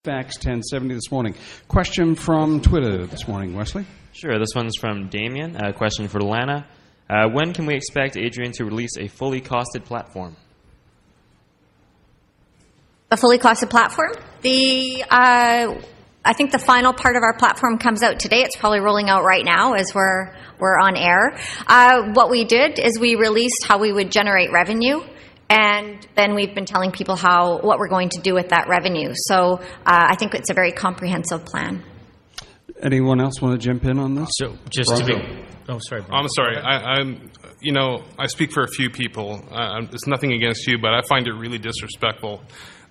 CFAX 1070 this morning. Question from Twitter this morning, Wesley. Sure, this one's from Damien. A question for Lana. When can we expect Adrian to release a fully costed platform? A fully costed platform? I think the final part of our platform comes out today. It's probably rolling out right now as we're on air. What we did is we released how we would generate revenue, and then we've been telling people what we're going to do with that revenue. So I think it's a very comprehensive plan. Anyone else want to jump in on this? So just to be... Oh, sorry. I'm sorry. I speak for a few people. It's nothing against you, but I find it really disrespectful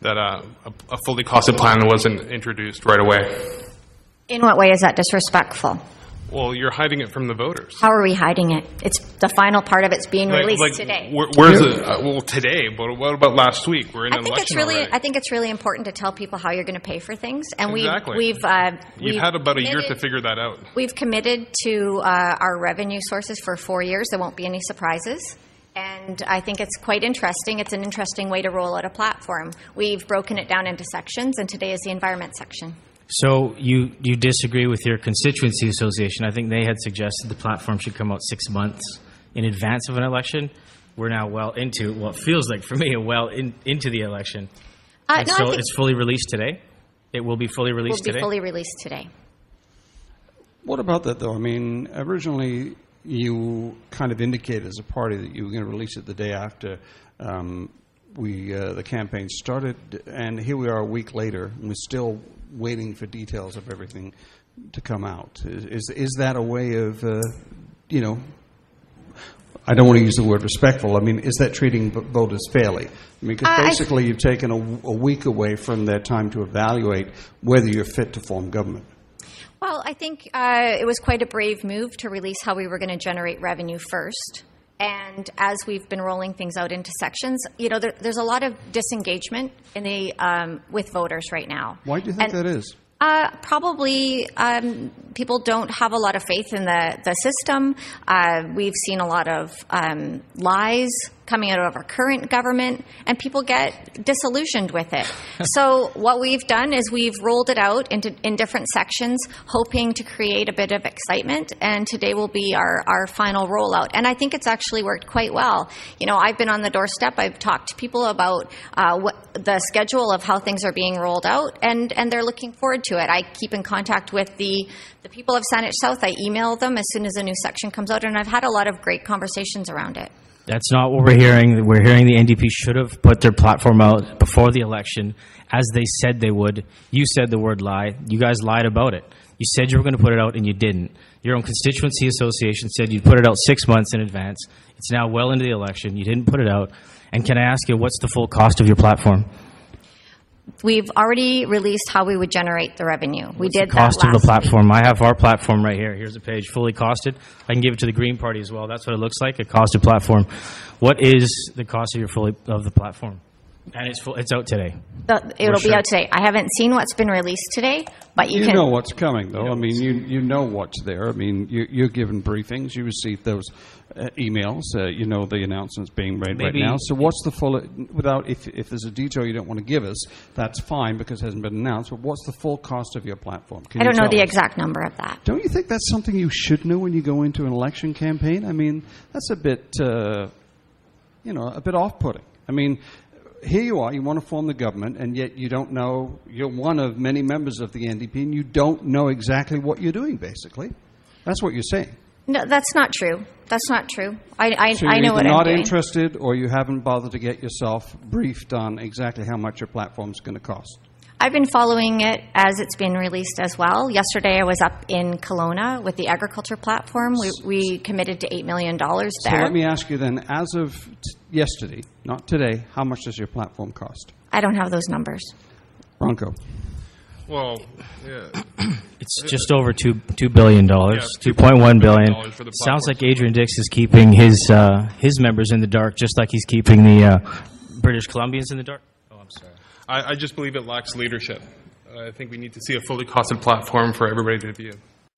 that a fully costed plan wasn't introduced right away. In what way is that disrespectful? Well, you're hiding it from the voters. How are we hiding it? It's the final part of it's being released today. Where's it? Well, today, but what about last week? We're in an election already. I think it's really important to tell people how you're going to pay for things. And You've had about a year to figure that out. We've committed to our revenue sources for 4 years. There won't be any surprises. And I think it's quite interesting. It's an interesting way to roll out a platform. We've broken it down into sections, and today is the environment section. So you disagree with your constituency association. I think they had suggested the platform should come out 6 months in advance of an election. We're now well into what feels like, for me, into the election. It's fully released today? It will be fully released today? It will be fully released today. What about that, though? I mean, originally you kind of indicated as a party that you were going to release it the day after the campaign started, and here we are a week later, and we're still waiting for details of everything to come out. Is that a way of, I don't want to use the word respectful. I mean, is that treating voters fairly? I mean, because basically you've taken a week away from their time to evaluate whether you're fit to form government. Well, I think it was quite a brave move to release how we were going to generate revenue first. And as we've been rolling things out into sections, there's a lot of disengagement with voters right now. Why do you think that is? Probably people don't have a lot of faith in the system. We've seen a lot of lies coming out of our current government, and people get disillusioned with it. So what we've done is we've rolled it out in different sections, hoping to create a bit of excitement, and today will be our final rollout. And I think it's actually worked quite well. I've been on the doorstep. I've talked to people about the schedule of how things are being rolled out, and they're looking forward to it. I keep in contact with the people of Saanich South. I email them as soon as a new section comes out, and I've had a lot of great conversations around it. That's not what we're hearing. We're hearing the NDP should have put their platform out before the election, as they said they would. You said the word lie. You guys lied about it. You said you were going to put it out, and you didn't. Your own constituency association said you'd put it out 6 months in advance. It's now well into the election. You didn't put it out. And can I ask you, what's the full cost of your platform? We've already released how we would generate the revenue. We did that last week. Cost of the platform. I have our platform right here. Here's a page, fully costed. I can give it to the Green Party as well. That's what it looks like, a costed platform. What is the cost of the platform? And it's out today. It'll be out today. I haven't seen what's been released today, but you know what's coming, though. I mean, you know what's there. I mean, you're given briefings. You receive those emails. You know the announcements being made right now. So what's the full, if there's a detail you don't want to give us, that's fine because it hasn't been announced, but what's the full cost of your platform? I don't know the exact number of that. Don't you think that's something you should know when you go into an election campaign? I mean, that's a bit, a bit off-putting. I mean, here you are, you want to form the government, and yet you don't know, you're one of many members of the NDP, and you don't know exactly what you're doing, basically. That's what you're saying. No, that's not true. That's not true. I know what I'm doing. So you're not interested, or you haven't bothered to get yourself briefed on exactly how much your platform's going to cost? I've been following it as it's been released as well. Yesterday I was up in Kelowna with the agriculture platform. We committed to $8 million there. So let me ask you then, as of yesterday, not today, how much does your platform cost? I don't have those numbers. Bronco. Well, yeah. It's just over $2 billion, $2.1 billion. Sounds like Adrian Dix is keeping his members in the dark, just like he's keeping the British Columbians in the dark. Oh, I'm sorry. I just believe it lacks leadership. I think we need to see a fully costed platform for everybody to view.